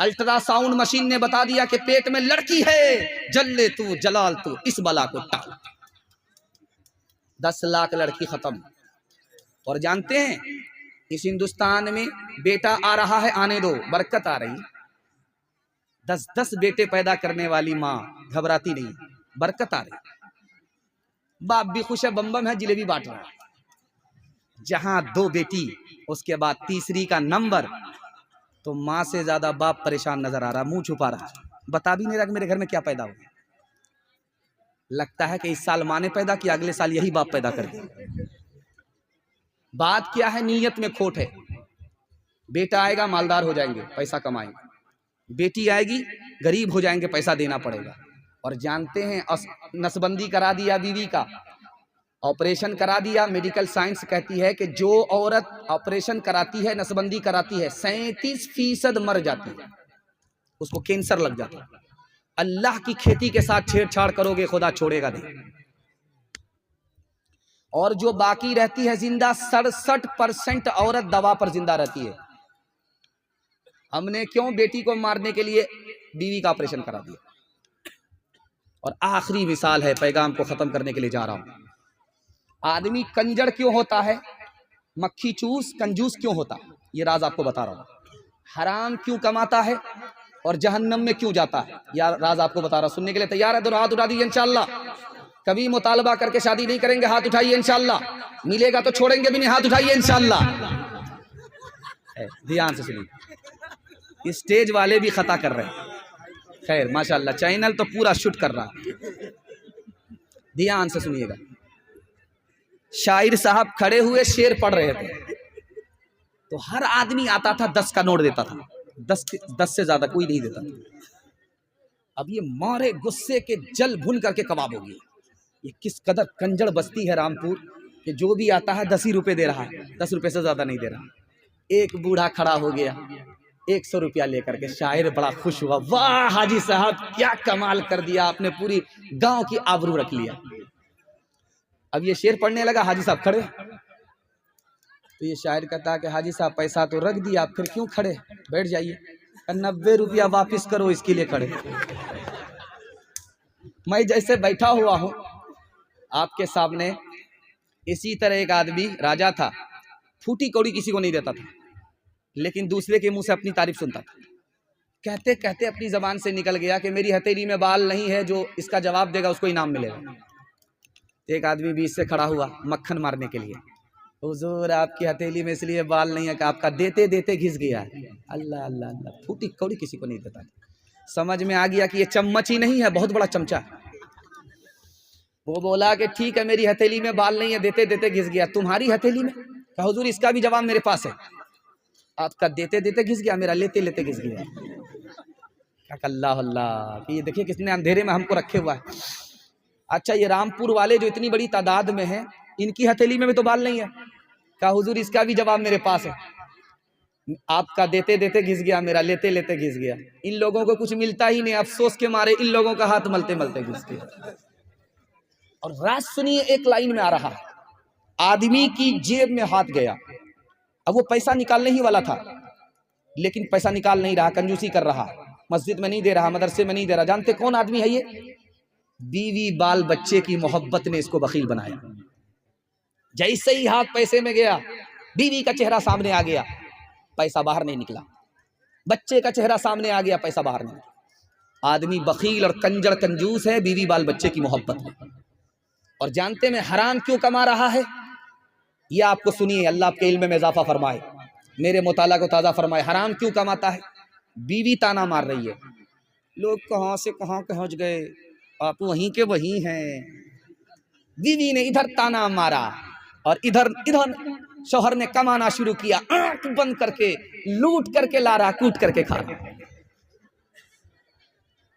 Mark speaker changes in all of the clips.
Speaker 1: Ultrasound machine ने बता दिया कि पेट में लड़की है, जल्ले तू जलाल तू इस बला को टाल। 10 लाख लड़की खत्म। और जानते हैं इस हिंदुस्तान में बेटा आ रहा है, आने दो, बरकत आ रही। 10-10 बेटे पैदा करने वाली माँ घबराती नहीं, बरकत आ रही। बाप भी खुश है, बम है, जिलेबी बांट रहा है। जहां 2 बेटी उसके बाद तीसरी का नंबर, तो माँ से ज्यादा बाप परेशान नजर आ रहा, मुंह छुपा रहा, बता भी नहीं रहा कि मेरे घर में क्या पैदा हो। लगता है कि इस साल माँ ने पैदा किया, अगले साल यही बाप पैदा कर दिया। बात क्या है, नीयत में खोट है। बेटा आएगा मालदार हो जाएंगे, पैसा कमाएंगे, बेटी आएगी गरीब हो जाएंगे, पैसा देना पड़ेगा। और जानते हैं नसबंदी करा दिया बीवी का, ऑपरेशन करा दिया। मेडिकल साइंस कहती है कि जो औरत ऑपरेशन कराती है, नसबंदी कराती है, 37% मर जाती है, उसको कैंसर लग जाता है। अल्लाह की खेती के साथ छेड़छाड़ करोगे, खुदा छोड़ेगा नहीं। और जो बाकी रहती है जिंदा, 67% औरत दवा पर जिंदा रहती है। हमने क्यों बेटी को मारने के लिए बीवी का ऑपरेशन करा दिया। और आखिरी मिसाल है, पैगाम को खत्म करने के लिए जा रहा हूं। आदमी कंजर क्यों होता है, मक्खी चूस कंजूस क्यों होता है, ये राज आपको बता रहा हूं। हराम क्यों कमाता है और जहन्नम में क्यों जाता है, यार राज आपको बता रहा हूं। सुनने के लिए तैयार है? दोनों हाथ उठा दीजिए इंशाअल्लाह। कभी मुतालबा करके शादी नहीं करेंगे, हाथ उठाइए इंशाअल्लाह। मिलेगा तो छोड़ेंगे भी नहीं, हाथ उठाइए इंशाअल्लाह। ध्यान से सुनिए, स्टेज वाले भी खता कर रहे हैं। खैर माशाअल्लाह, चैनल तो पूरा शूट कर रहा है। ध्यान से सुनिएगा। शायर साहब खड़े हुए शेर पढ़ रहे थे, तो हर आदमी आता था 10 का नोट देता था, 10 से ज्यादा कोई नहीं देता था। अब ये मारे गुस्से के जल भुन करके कबाब हो गए। ये किस कदर कंजड़ बस्ती है रामपुर कि जो भी आता है 10 ही रुपए दे रहा है, 10 रुपए से ज्यादा नहीं दे रहा। एक बूढ़ा खड़ा हो गया 100 रुपया लेकर के। शायर बड़ा खुश हुआ, वाह हाजी साहब क्या कमाल कर दिया आपने, पूरी गांव की आबरू रख लिया। अब ये शेर पढ़ने लगा, हाजी साहब खड़े। तो ये शायर कहता है कि हाजी साहब पैसा तो रख दिया, फिर क्यों खड़े, बैठ जाइए। 90 रुपया वापिस करो, इसके लिए खड़े। मैं जैसे बैठा हुआ हूं आपके सामने, इसी तरह एक आदमी राजा था, फूटी कौड़ी किसी को नहीं देता था, लेकिन दूसरे के मुंह से अपनी तारीफ सुनता था। कहते कहते अपनी जबान से निकल गया कि मेरी हथेली में बाल नहीं है, जो इसका जवाब देगा उसको इनाम मिलेगा। एक आदमी बीच से खड़ा हुआ मक्खन मारने के लिए, हुजूर आपकी हथेली में इसलिए बाल नहीं है कि आपका देते देते घिस गया। अल्लाह अल्लाह अल्लाह, फूटी कौड़ी किसी को नहीं देता। समझ में आ गया कि ये चम्मच ही नहीं है, बहुत बड़ा चमचा। वो बोला कि ठीक है मेरी हथेली में बाल नहीं है, देते देते घिस गया, तुम्हारी हथेली में? कहा हुजूर इसका भी जवाब मेरे पास है, आपका देते देते घिस गया, मेरा लेते लेते घिस गया। अल्लाह अल्लाह, कि ये देखिए किसने अंधेरे में हमको रखे हुआ है। अच्छा ये रामपुर वाले जो इतनी बड़ी तादाद में हैं, इनकी हथेली में भी तो बाल नहीं है। कहा हुजूर इसका भी जवाब मेरे पास है, आपका देते देते घिस गया, मेरा लेते लेते घिस गया। इन लोगों को कुछ मिलता ही नहीं, अफसोस के मारे इन लोगों का हाथ मलते मलते घिस गया। और राज सुनिए, एक लाइन में आ रहा है, आदमी की जेब में हाथ गया। अब वो पैसा निकालने ही वाला था, लेकिन पैसा निकाल नहीं रहा, कंजूसी कर रहा, मस्जिद में नहीं दे रहा, मदरसे में नहीं दे रहा। जानते कौन आदमी है ये? बीवी बाल बच्चे की मोहब्बत ने इसको बखील बनाया। जैसे ही हाथ पैसे में गया, बीवी का चेहरा सामने आ गया, पैसा बाहर नहीं निकला। बच्चे का चेहरा सामने आ गया, पैसा बाहर नहीं निकला। आदमी बखील और कंजर कंजूस है बीवी बाल बच्चे की मोहब्बत में। और जानते में हराम क्यों कमा रहा है? यह आपको सुनिए, अल्लाह आपके इल्म में इजाफा फरमाए, मेरे मुताला को ताज़ा फरमाए। हराम क्यों कमाता है? बीवी ताना मार रही है, लोग कहाँ से कहाँ पहुँच गए, आप वहीं के वहीं हैं। बीवी ने इधर ताना मारा और इधर इधर शौहर ने कमाना शुरू किया, आंख बंद करके लूट करके ला रहा, कूट करके खा रहा।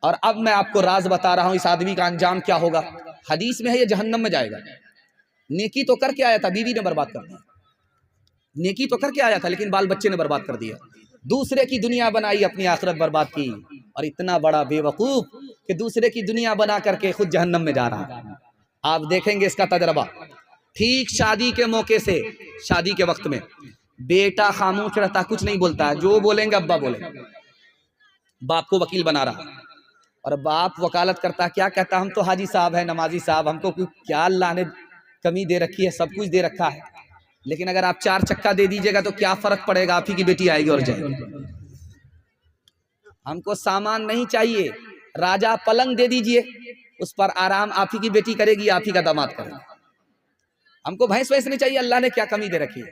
Speaker 1: और अब मैं आपको राज बता रहा हूं, इस आदमी का अंजाम क्या होगा। हदीस में है ये जहन्नम में जाएगा। नेकी तो करके आया था, बीवी ने बर्बाद कर दिया। नेकी तो करके आया था, लेकिन बाल बच्चे ने बर्बाद कर दिया। दूसरे की दुनिया बनाई, अपनी आखिरत बर्बाद की। और इतना बड़ा बेवकूफ कि दूसरे की दुनिया बना करके खुद जहन्नम में जा रहा है। आप देखेंगे इसका तजर्बा। ठीक शादी के मौके से, शादी के वक्त में बेटा खामोश रहता, कुछ नहीं बोलता है, जो बोलेंगे अब्बा बोलेंगे। बाप को वकील बना रहा, और बाप वकालत करता, क्या कहता, हम तो हाजी साहब हैं, नमाजी साहब, हमको क्या अल्लाह ने कमी दे रखी है, सब कुछ दे रखा है, लेकिन अगर आप 4 चक्का दे दीजिएगा तो क्या फर्क पड़ेगा, आप ही की बेटी आएगी और जाएगी। हमको सामान नहीं चाहिए, राजा पलंग दे दीजिए, उस पर आराम आप ही की बेटी करेगी, आप ही का दामाद करेगा। हमको भैंस वैंस नहीं चाहिए, अल्लाह ने क्या कमी दे रखी है,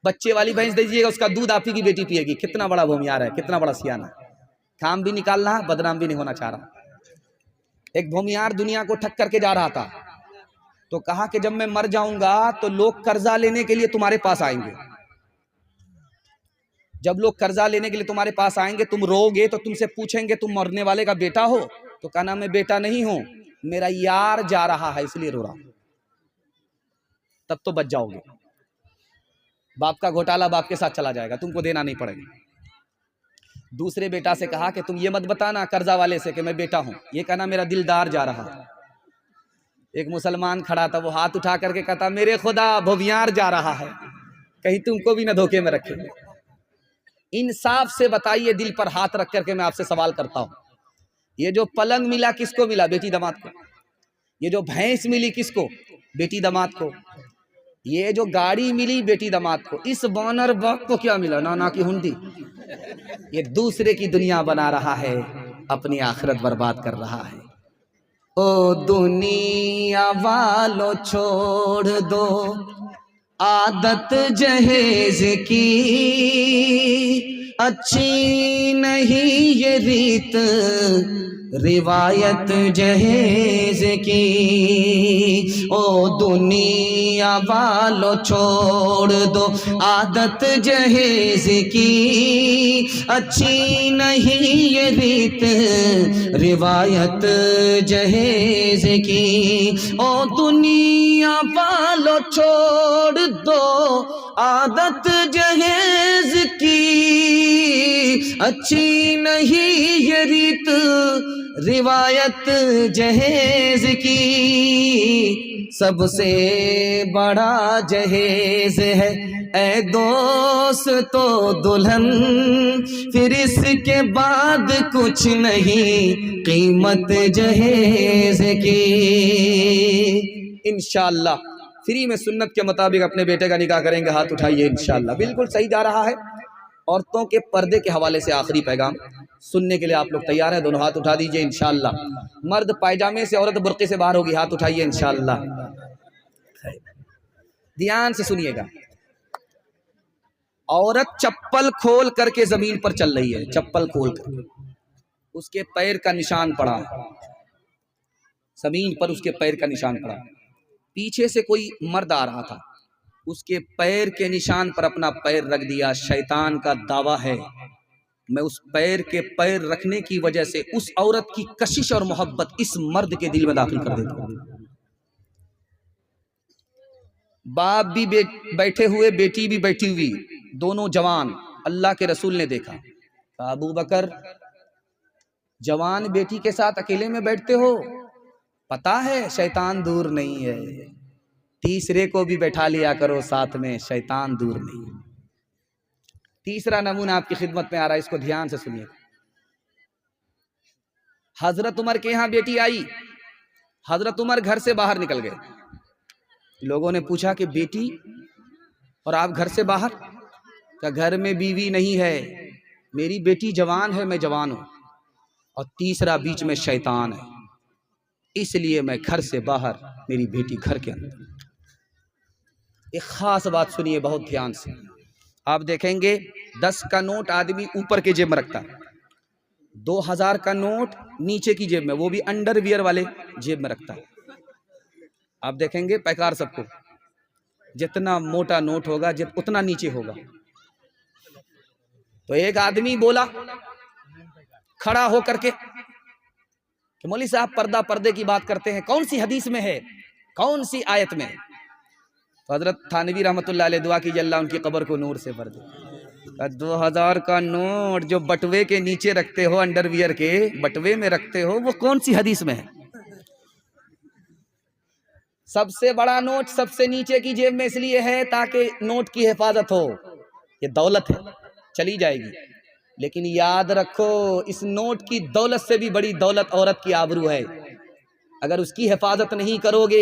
Speaker 1: बच्चे वाली भैंस दे दीजिएगा, उसका दूध आप ही की बेटी पिएगी। कितना बड़ा भूमियार है, कितना बड़ा सियाना, काम भी निकालना, बदनाम भी नहीं होना चाह रहा। एक भूमियार दुनिया को ठक करके जा रहा था, तो कहा कि जब मैं मर जाऊंगा तो लोग कर्जा लेने के लिए तुम्हारे पास आएंगे, जब लोग कर्जा लेने के लिए तुम्हारे पास आएंगे, तुम रोगे तो तुमसे पूछेंगे तुम मरने वाले का बेटा हो, तो कहना मैं बेटा नहीं हूं, मेरा यार जा रहा है इसलिए रो रहा हूं, तब तो बच जाओगे। बाप का घोटाला बाप के साथ चला जाएगा, तुमको देना नहीं पड़ेगा। दूसरे बेटा से कहा कि तुम ये मत बताना कर्जा वाले से कि मैं बेटा हूं, ये कहना मेरा दिलदार जा रहा है। एक मुसलमान खड़ा था, वो हाथ उठा करके कहता मेरे खुदा भुवियार जा रहा है, कहीं तुमको भी ना धोखे में रखे। इंसाफ से बताइए, दिल पर हाथ रख करके मैं आपसे सवाल करता हूं, ये जो पलंग मिला किसको मिला? बेटी दामाद को। ये जो भैंस मिली किसको? बेटी दामाद को। ये जो गाड़ी मिली बेटी दामाद को। इस बानर बाप को क्या मिला? नाना की हुंडी। ये दूसरे की दुनिया बना रहा है, अपनी आखिरत बर्बाद कर रहा है। ओ दुनिया वालों छोड़ दो आदत जहेज की, अच्छी नहीं ये रीत रिवायत जहेज की। ओ दुनिया वालों छोड़ दो आदत जहेज की, अच्छी नहीं ये रीत रिवायत जहेज की। ओ दुनिया वालों छोड़ दो आदत जहेज की, अच्छी नहीं ये रीत रिवायत जहेज की। सबसे बड़ा जहेज है ऐ दोस्त तो दुल्हन, फिर इसके बाद कुछ नहीं कीमत जहेज की। इंशाअल्लाह फ्री में सुन्नत के मुताबिक अपने बेटे का निकाह करेंगे, हाथ उठाइए इंशाअल्लाह। बिल्कुल सही जा रहा है। औरतों के पर्दे के हवाले से आखिरी पैगाम सुनने के लिए आप लोग तैयार हैं? दोनों हाथ उठा दीजिए इंशाअल्लाह। मर्द पायजामे से, औरत बुर्के से बाहर होगी, हाथ उठाइए इंशाअल्लाह। ध्यान से सुनिएगा। औरत चप्पल खोल करके जमीन पर चल रही है, चप्पल खोल कर, उसके पैर का निशान पड़ा, जमीन पर उसके पैर का निशान पड़ा। पीछे से कोई मर्द आ रहा था, उसके पैर के निशान पर अपना पैर रख दिया। शैतान का दावा है मैं उस पैर के पैर रखने की वजह से उस औरत की कशिश और मोहब्बत इस मर्द के दिल में दाखिल कर देता हूं। बाप भी बैठे हुए, बेटी भी बैठी हुई, दोनों जवान। अल्लाह के रसूल ने देखा, अबू बकर जवान बेटी के साथ अकेले में बैठते हो, पता है शैतान दूर नहीं है, तीसरे को भी बैठा लिया करो साथ में, शैतान दूर नहीं है। तीसरा नमूना आपकी खिदमत में आ रहा है, इसको ध्यान से सुनिए। हजरत उमर के यहां बेटी आई, हजरत उमर घर से बाहर निकल गए। लोगों ने पूछा कि बेटी और आप घर से बाहर? क्या घर में बीवी नहीं है? मेरी बेटी जवान है, मैं जवान हूं, और तीसरा बीच में शैतान है, इसलिए मैं घर से बाहर, मेरी बेटी घर के अंदर। एक खास बात सुनिए बहुत ध्यान से। आप देखेंगे 10 का नोट आदमी ऊपर के जेब में रखता है, 2000 का नोट नीचे की जेब में, वो भी अंडरवियर वाले जेब में रखता है। आप देखेंगे पैकार सबको, जितना मोटा नोट होगा उतना नीचे होगा। तो एक आदमी बोला खड़ा होकर के कि मौलवी साहब पर्दा पर्दे की बात करते हैं, कौन सी हदीस में है, कौन सी आयत में? तो हजरत थानवी रहमतुल्लाह अलैह दुआ कीजिए अल्लाह उनकी कब्र को नूर से भर दे। 2000 का नोट जो बटवे के नीचे रखते हो, अंडरवियर के बटवे में रखते हो, वो कौन सी हदीस में है? सबसे बड़ा नोट सबसे नीचे की जेब में इसलिए है ताकि नोट की हिफाजत हो, ये दौलत है, चली जाएगी। लेकिन याद रखो, इस नोट की दौलत से भी बड़ी दौलत औरत की आबरू है। अगर उसकी हिफाजत नहीं करोगे,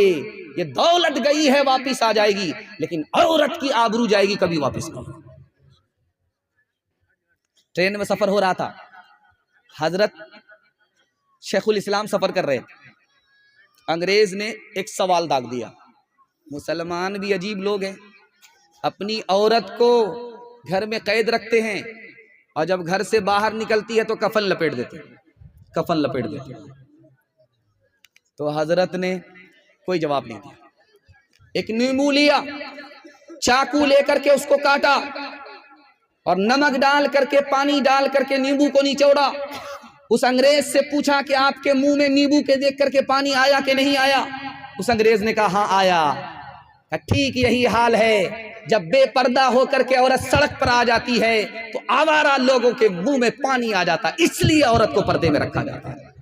Speaker 1: ये दौलत गई है वापिस आ जाएगी, लेकिन औरत की आबरू जाएगी, कभी वापिस नहीं। ट्रेन में सफर हो रहा था, हजरत शेखुल इस्लाम सफर कर रहे थे। अंग्रेज ने एक सवाल दाग दिया। मुसलमान भी अजीब लोग हैं, अपनी औरत को घर में कैद रखते हैं और जब घर से बाहर निकलती है तो कफन लपेट देते हैं, कफन लपेट देते हैं। तो हजरत ने कोई जवाब नहीं दिया। एक नींबू लिया, चाकू लेकर के उसको काटा और नमक डाल करके, पानी डाल करके नींबू को निचोड़ा। उस अंग्रेज से पूछा कि आपके मुंह में नींबू के देख करके पानी आया कि नहीं आया? उस अंग्रेज ने कहा हाँ आया। ठीक यही हाल है, जब बेपर्दा होकर के औरत सड़क पर आ जाती है तो आवारा लोगों के मुंह में पानी आ जाता है, इसलिए औरत को पर्दे में रखा जाता है।